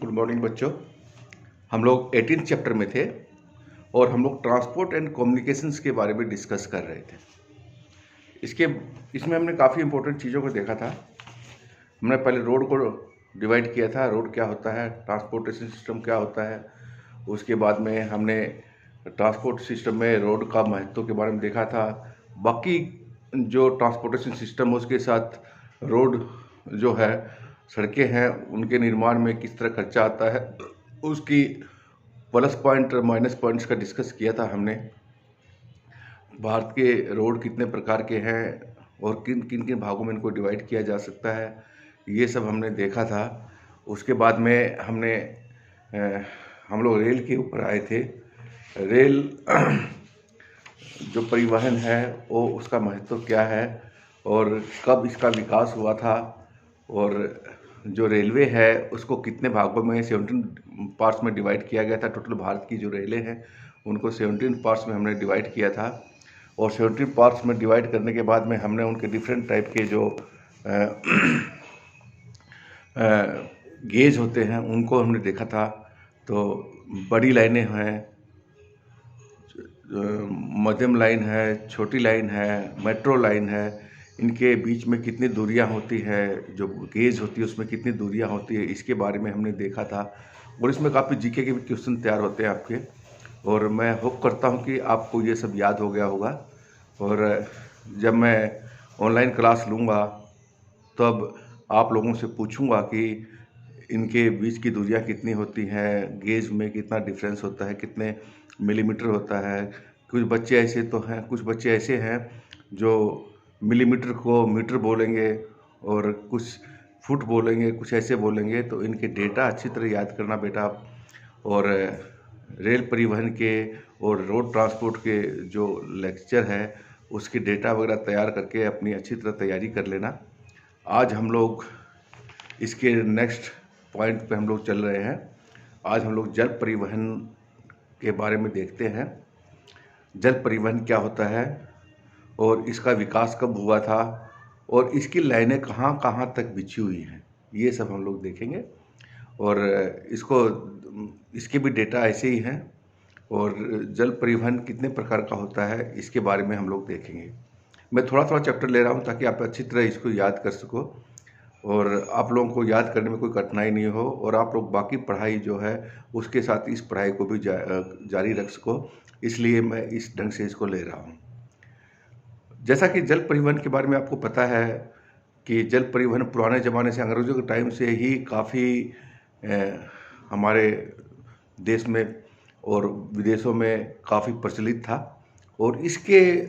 Good morning बच्चों। हम लोग 18 चैप्टर में थे और हम लोग ट्रांसपोर्ट एंड कम्युनिकेशंस के बारे में डिस्कस कर रहे थे। इसमें हमने काफ़ी इंपॉर्टेंट चीज़ों को देखा था। हमने पहले रोड को डिवाइड किया था, रोड क्या होता है, ट्रांसपोर्टेशन सिस्टम क्या होता है। उसके बाद में हमने ट्रांसपोर्ट सिस्टम में रोड का महत्व के बारे में देखा था। बाकी जो ट्रांसपोर्टेशन सिस्टम है उसके साथ रोड जो है, सड़कें हैं, उनके निर्माण में किस तरह खर्चा आता है, उसकी प्लस पॉइंट और माइनस पॉइंट्स का डिस्कस किया था हमने। भारत के रोड कितने प्रकार के हैं और किन किन किन भागों में इनको डिवाइड किया जा सकता है, ये सब हमने देखा था। उसके बाद में हम लोग रेल के ऊपर आए थे। रेल जो परिवहन है वो उसका महत्व क्या है और कब इसका विकास हुआ था, और जो रेलवे है उसको कितने भागों में 17 पार्ट्स में डिवाइड किया गया था। टोटल भारत की जो रेलें हैं उनको 17 पार्ट्स में हमने डिवाइड किया था, और 17 पार्ट्स में डिवाइड करने के बाद में हमने उनके डिफरेंट टाइप के जो गेज होते हैं उनको हमने देखा था। तो बड़ी लाइनें हैं, मध्यम लाइन है, छोटी लाइन है, मेट्रो लाइन है, इनके बीच में कितनी दूरियां होती है, जो गेज होती है उसमें कितनी दूरियां होती है, इसके बारे में हमने देखा था। और इसमें काफ़ी जीके के भी क्वेश्चन तैयार होते हैं आपके, और मैं होप करता हूं कि आपको ये सब याद हो गया होगा। और जब मैं ऑनलाइन क्लास लूँगा तब आप लोगों से पूछूंगा कि इनके बीच की दूरियां कितनी होती हैं, गेज में कितना डिफरेंस होता है, कितने मिलीमीटर होता है। कुछ बच्चे ऐसे हैं जो मिलीमीटर को मीटर बोलेंगे और कुछ फुट बोलेंगे, कुछ ऐसे बोलेंगे। तो इनके डेटा अच्छी तरह याद करना बेटा आप। और रेल परिवहन के और रोड ट्रांसपोर्ट के जो लेक्चर है उसके डेटा वगैरह तैयार करके अपनी अच्छी तरह तैयारी कर लेना। आज हम लोग इसके नेक्स्ट पॉइंट पे हम लोग चल रहे हैं। आज हम लोग जल परिवहन के बारे में देखते हैं। जल परिवहन क्या होता है और इसका विकास कब हुआ था और इसकी लाइनें कहाँ कहाँ तक बिछी हुई हैं, ये सब हम लोग देखेंगे। और इसके भी डेटा ऐसे ही हैं। और जल परिवहन कितने प्रकार का होता है इसके बारे में हम लोग देखेंगे। मैं थोड़ा थोड़ा चैप्टर ले रहा हूँ ताकि आप अच्छी तरह इसको याद कर सको और आप लोगों को याद करने में कोई कठिनाई नहीं हो, और आप लोग बाकी पढ़ाई जो है उसके साथ इस पढ़ाई को भी जारी रख सको, इसलिए मैं इस ढंग से इसको ले रहा हूँ। जैसा कि जल परिवहन के बारे में आपको पता है कि जल परिवहन पुराने ज़माने से, अंग्रेज़ों के टाइम से ही काफ़ी हमारे देश में और विदेशों में काफ़ी प्रचलित था। और इसके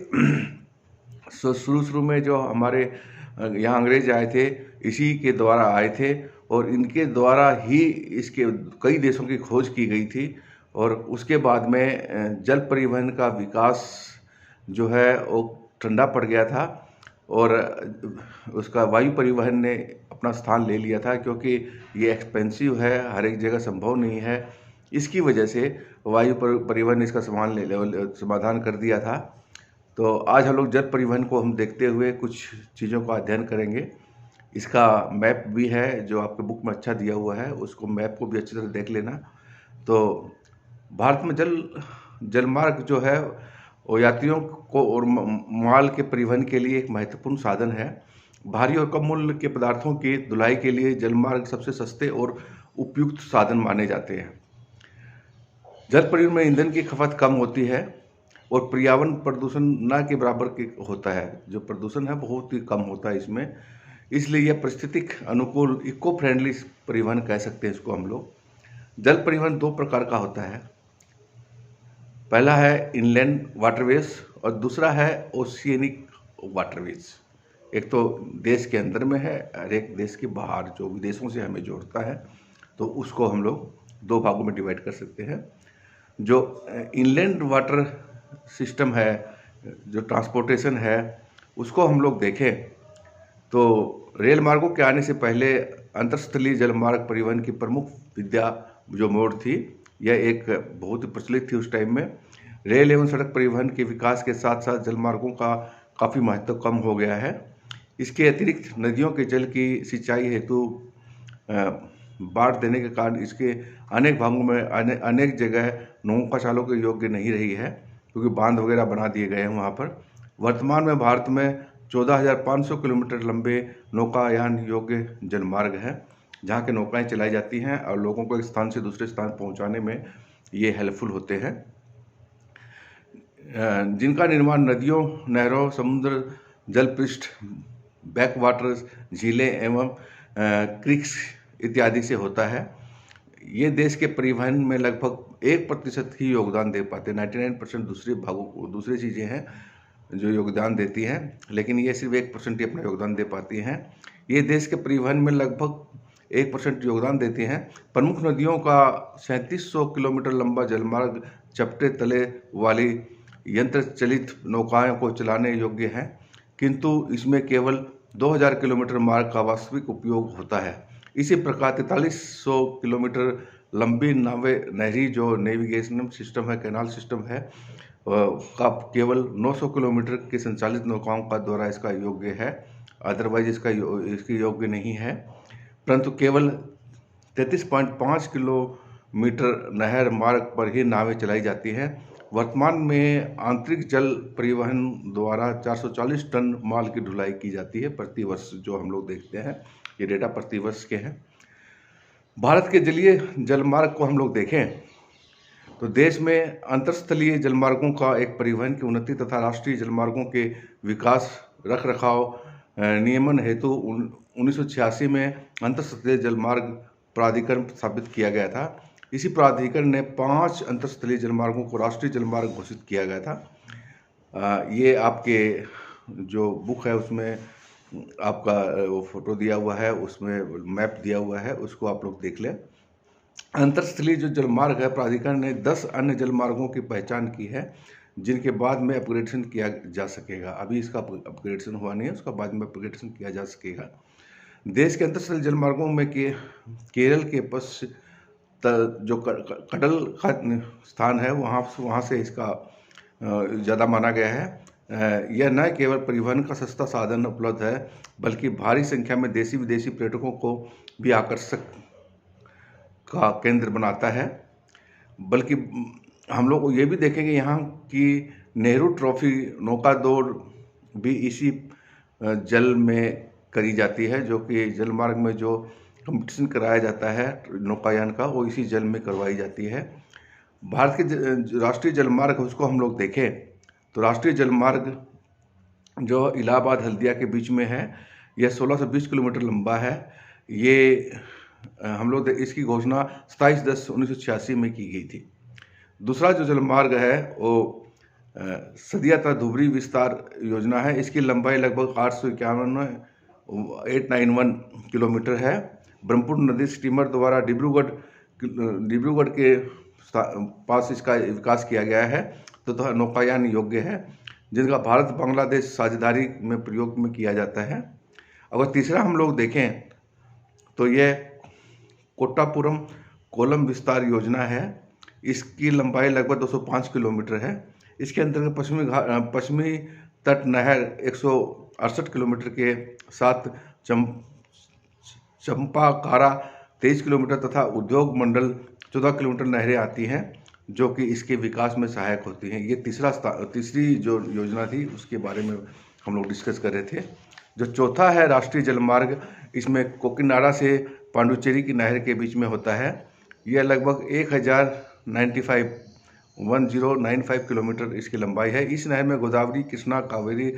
शुरू में जो हमारे यहाँ अंग्रेज आए थे, इसी के द्वारा आए थे, और इनके द्वारा ही इसके कई देशों की खोज की गई थी। और उसके बाद में जल परिवहन का विकास जो है वो ठंडा पड़ गया था, और उसका वायु परिवहन ने अपना स्थान ले लिया था, क्योंकि ये एक्सपेंसिव है, हर एक जगह संभव नहीं है। इसकी वजह से वायु परिवहन इसका समाधान कर दिया था। तो आज हम लोग जल परिवहन को हम देखते हुए कुछ चीज़ों का अध्ययन करेंगे। इसका मैप भी है जो आपके बुक में अच्छा दिया हुआ है, उसको मैप को भी अच्छी तरह देख लेना। तो भारत में जलमार्ग जो है वो यात्रियों को और माल के परिवहन के लिए एक महत्वपूर्ण साधन है। भारी और कम मूल्य के पदार्थों की ढुलाई के लिए जलमार्ग सबसे सस्ते और उपयुक्त साधन माने जाते हैं। जल परिवहन में ईंधन की खपत कम होती है और पर्यावरण प्रदूषण न के बराबर के होता है। जो प्रदूषण है बहुत ही कम होता है इसमें, इसलिए यह परिस्थितिक अनुकूल इको फ्रेंडली परिवहन कह सकते हैं इसको हम लोग। जल परिवहन दो प्रकार का होता है। पहला है इनलैंड वाटरवेज और दूसरा है ओशियनिक वाटरवेज। एक तो देश के अंदर में है और एक देश के बाहर जो विदेशों से हमें जोड़ता है, तो उसको हम लोग दो भागों में डिवाइड कर सकते हैं। जो इनलैंड वाटर सिस्टम है, जो ट्रांसपोर्टेशन है, उसको हम लोग देखें तो रेल मार्गों के आने से पहले अंतरस्थलीय जलमार्ग परिवहन की प्रमुख विद्या जो मोड थी, यह एक बहुत ही प्रचलित थी उस टाइम में। रेल एवं सड़क परिवहन के विकास के साथ साथ जलमार्गों का काफ़ी महत्व कम हो गया है। इसके अतिरिक्त नदियों के जल की सिंचाई हेतु बांट देने के कारण इसके अनेक भागों में अनेक जगह नौका चालकों के योग्य नहीं रही है, क्योंकि बांध वगैरह बना दिए गए हैं वहाँ पर। वर्तमान में भारत में 14,500 किलोमीटर लंबे नौकायान योग्य जलमार्ग है, जहाँ के नौकाएं चलाई जाती हैं और लोगों को एक स्थान से दूसरे स्थान पहुँचाने में ये हेल्पफुल होते हैं, जिनका निर्माण नदियों, नहरों, समुद्र, जलपृष्ठ, बैकवाटर्स, झीलें एवं क्रीक्स इत्यादि से होता है। ये देश के परिवहन में लगभग 1% ही योगदान दे पाते हैं। 99% दूसरी चीज़ें हैं जो योगदान देती हैं, लेकिन ये सिर्फ 1% ही अपना योगदान दे पाती हैं। ये देश के परिवहन में लगभग 1% योगदान देती हैं। प्रमुख नदियों का 3700 किलोमीटर लंबा जलमार्ग चपटे तले वाली यंत्र चलित नौकाओं को चलाने योग्य है, किंतु इसमें केवल 2000 किलोमीटर मार्ग का वास्तविक उपयोग होता है। इसी प्रकार 4300 किलोमीटर लंबी नावें नहरी जो नेविगेशन सिस्टम है, कैनाल सिस्टम है, का केवल 900 किलोमीटर की संचालित नौकाओं का द्वारा इसका योग्य है, अदरवाइज इसकी योग्य नहीं है। परंतु केवल 33.5 किलोमीटर नहर मार्ग पर ही नावें चलाई जाती हैं। वर्तमान में आंतरिक जल परिवहन द्वारा 440 टन माल की ढुलाई की जाती है प्रति वर्ष, जो हम लोग देखते हैं। ये डेटा प्रति वर्ष के हैं। भारत के जलीय जलमार्ग को हम लोग देखें तो देश में अंतरस्थलीय जलमार्गों का एक परिवहन की उन्नति तथा राष्ट्रीय जलमार्गों के विकास रख रखाव नियमन हेतु 1986 में अंतरस्थलीय जलमार्ग प्राधिकरण स्थापित किया गया था। इसी प्राधिकरण ने 5 अंतरस्थलीय जलमार्गों को राष्ट्रीय जलमार्ग घोषित किया गया था। ये आपके जो बुक है उसमें आपका वो फोटो दिया हुआ है, उसमें मैप दिया हुआ है, उसको आप लोग देख लें। अंतरस्थलीय जो जलमार्ग है, प्राधिकरण ने 10 अन्य जलमार्गों की पहचान की है, जिनके बाद में अपग्रेडेशन किया जा सकेगा। अभी इसका अपग्रेडेशन हुआ नहीं है, उसका बाद में अपग्रेडेशन किया जा सकेगा। देश के अंतरस्थलीय जलमार्गों में केरल के पश्चिम जो कडल का स्थान है, वहाँ से इसका ज़्यादा माना गया है। यह न केवल परिवहन का सस्ता साधन उपलब्ध है, बल्कि भारी संख्या में देशी विदेशी पर्यटकों को भी आकर्षक का केंद्र बनाता है। बल्कि हम लोग ये भी देखेंगे यहाँ की नेहरू ट्रॉफी नौका दौड़ भी इसी जल में करी जाती है, जो कि जलमार्ग में जो कंपटीशन कराया जाता है नौकायान का, वो इसी जल में करवाई जाती है। भारत के राष्ट्रीय जलमार्ग उसको हम लोग देखें तो राष्ट्रीय जलमार्ग जो इलाहाबाद हल्दिया के बीच में है, यह 1620 किलोमीटर लंबा है। ये हम लोग इसकी घोषणा 27/10/1986 में की गई थी। दूसरा जो जलमार्ग है वो सदिया धुबरी विस्तार योजना है। इसकी लंबाई लगभग 891 किलोमीटर है। ब्रह्मपुत्र नदी स्टीमर द्वारा डिब्रूगढ़ के पास इसका विकास किया गया है, तो नौकायान योग्य है, जिनका भारत बांग्लादेश साझेदारी में प्रयोग में किया जाता है। अगर तीसरा हम लोग देखें तो यह कोट्टापुरम कोलम विस्तार योजना है। इसकी लंबाई लगभग 205 किलोमीटर है। इसके अंतर्गत पश्चिमी तट नहर 168 किलोमीटर के साथ चंपाकारा 23 किलोमीटर तथा उद्योग मंडल 14 किलोमीटर नहरें आती हैं, जो कि इसके विकास में सहायक होती हैं। ये तीसरी जो योजना थी उसके बारे में हम लोग डिस्कस कर रहे थे। जो चौथा है राष्ट्रीय जलमार्ग, इसमें कोकिनाडा से पांडुचेरी की नहर के बीच में होता है। यह लगभग 1095 किलोमीटर इसकी लंबाई है। इस नहर में गोदावरी, कृष्णा, कावेरी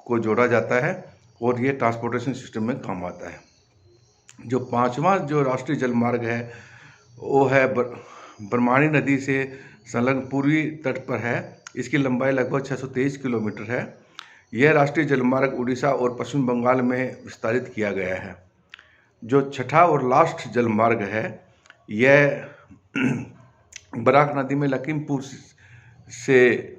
को जोड़ा जाता है और ये ट्रांसपोर्टेशन सिस्टम में काम आता है। जो पांचवा जो राष्ट्रीय जलमार्ग है वो है ब्रह्मणी नदी से संलग्न पूर्वी तट पर है। इसकी लंबाई लगभग 623 किलोमीटर है। यह राष्ट्रीय जलमार्ग उड़ीसा और पश्चिम बंगाल में विस्तारित किया गया है। जो छठा और लास्ट जलमार्ग है यह बराक नदी में लखीमपुर से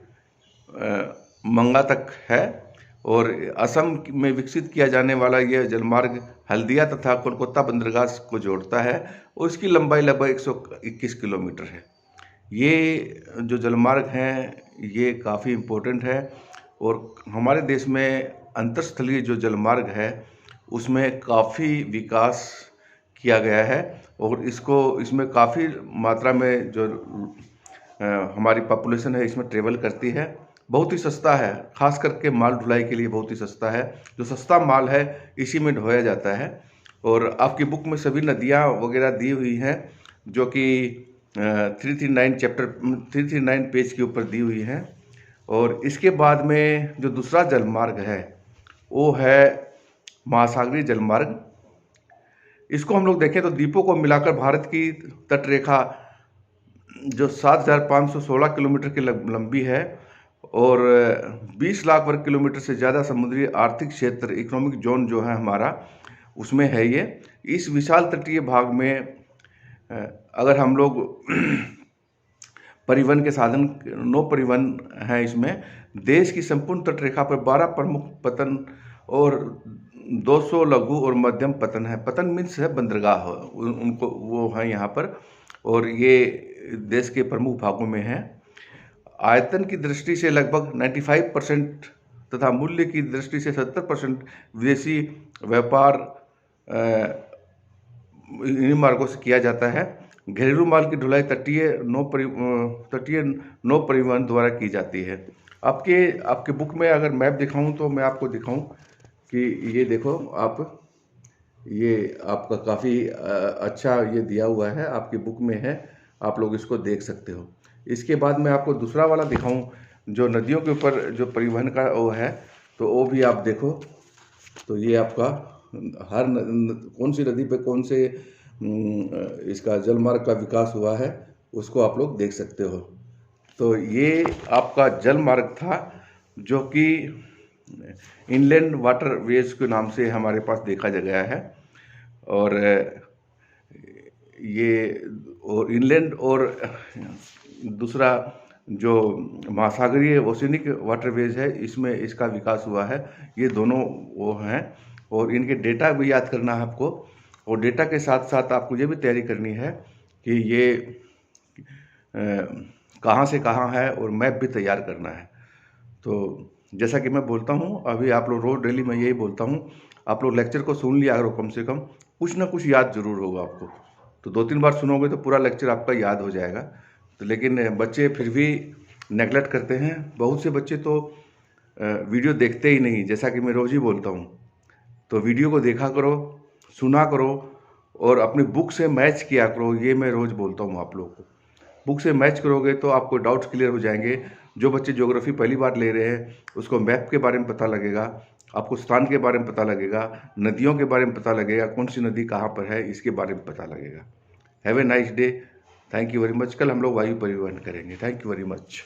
मंगा तक है और असम में विकसित किया जाने वाला यह जलमार्ग हल्दिया तथा कोलकाता बंदरगाह को जोड़ता है और इसकी लंबाई लगभग 121 किलोमीटर है। ये जो जलमार्ग हैं ये काफ़ी इम्पोर्टेंट है और हमारे देश में अंतरस्थलीय जो जलमार्ग है उसमें काफ़ी विकास किया गया है और इसमें काफ़ी मात्रा में जो हमारी पॉपुलेशन है इसमें ट्रेवल करती है। बहुत ही सस्ता है, खास करके माल ढुलाई के लिए बहुत ही सस्ता है। जो सस्ता माल है इसी में ढोया जाता है। और आपकी बुक में सभी नदियाँ वगैरह दी हुई हैं, जो कि 339 पेज के ऊपर दी हुई हैं। और इसके बाद में जो दूसरा जलमार्ग है वो है महासागरीय जलमार्ग। इसको हम लोग देखें तो द्वीपों को मिलाकर भारत की तटरेखा जो 7,516 किलोमीटर की लंबी है और 20 लाख वर्ग किलोमीटर से ज़्यादा समुद्री आर्थिक क्षेत्र, इकोनॉमिक जोन जो है हमारा, उसमें है ये। इस विशाल तटीय भाग में अगर हम लोग परिवहन के साधन नौ परिवहन हैं इसमें। देश की संपूर्ण तटरेखा पर 12 प्रमुख पतन और 200 लघु और मध्यम पतन है। पतन मीन्स है बंदरगाह, उनको वो हैं यहाँ पर, और ये देश के प्रमुख भागों में है। आयतन की दृष्टि से लगभग 95% तथा मूल्य की दृष्टि से 70% विदेशी व्यापार इन मार्गों से किया जाता है। घरेलू माल की ढुलाई तटीय नौ परिवहन द्वारा की जाती है। आपके बुक में अगर मैप दिखाऊं तो मैं आपको दिखाऊं कि ये देखो आप, ये आपका काफ़ी अच्छा ये दिया हुआ है, आपकी बुक में है, आप लोग इसको देख सकते हो। इसके बाद मैं आपको दूसरा वाला दिखाऊं जो नदियों के ऊपर जो परिवहन का वो है, तो वो भी आप देखो। तो ये आपका कौन सी नदी पे कौन से इसका जलमार्ग का विकास हुआ है उसको आप लोग देख सकते हो। तो ये आपका जलमार्ग था जो कि इनलैंड वाटरवेज के नाम से हमारे पास देखा गया है। और ये और इनलैंड और दूसरा जो महासागरीय ओशिनिक वाटरवेज है इसमें इसका विकास हुआ है। ये दोनों वो हैं और इनके डेटा भी याद करना है आपको, और डेटा के साथ साथ आपको ये भी तैयारी करनी है कि ये कहाँ से कहाँ है और मैप भी तैयार करना है। तो जैसा कि मैं बोलता हूँ अभी, आप लोग रोज़ डेली मैं यही बोलता हूँ, आप लोग लेक्चर को सुन लिया करो, कम से कम कुछ ना कुछ याद जरूर होगा आपको। तो 2-3 बार सुनोगे तो पूरा लेक्चर आपका याद हो जाएगा। तो लेकिन बच्चे फिर भी नेगलेक्ट करते हैं। बहुत से बच्चे तो वीडियो देखते ही नहीं, जैसा कि मैं रोज़ ही बोलता हूँ। तो वीडियो को देखा करो, सुना करो और अपनी बुक से मैच किया करो। ये मैं रोज़ बोलता हूँ आप लोगों को। बुक से मैच करोगे तो आपको डाउट्स क्लियर हो जाएंगे। जो बच्चे ज्योग्राफी पहली बार ले रहे हैं उसको मैप के बारे में पता लगेगा, आपको स्थान के बारे में पता लगेगा, नदियों के बारे में पता लगेगा, कौन सी नदी कहाँ पर है इसके बारे में पता लगेगा। Have a nice day. Thank you very much. कल हम लोग वायु परिवहन करेंगे। Thank you very much.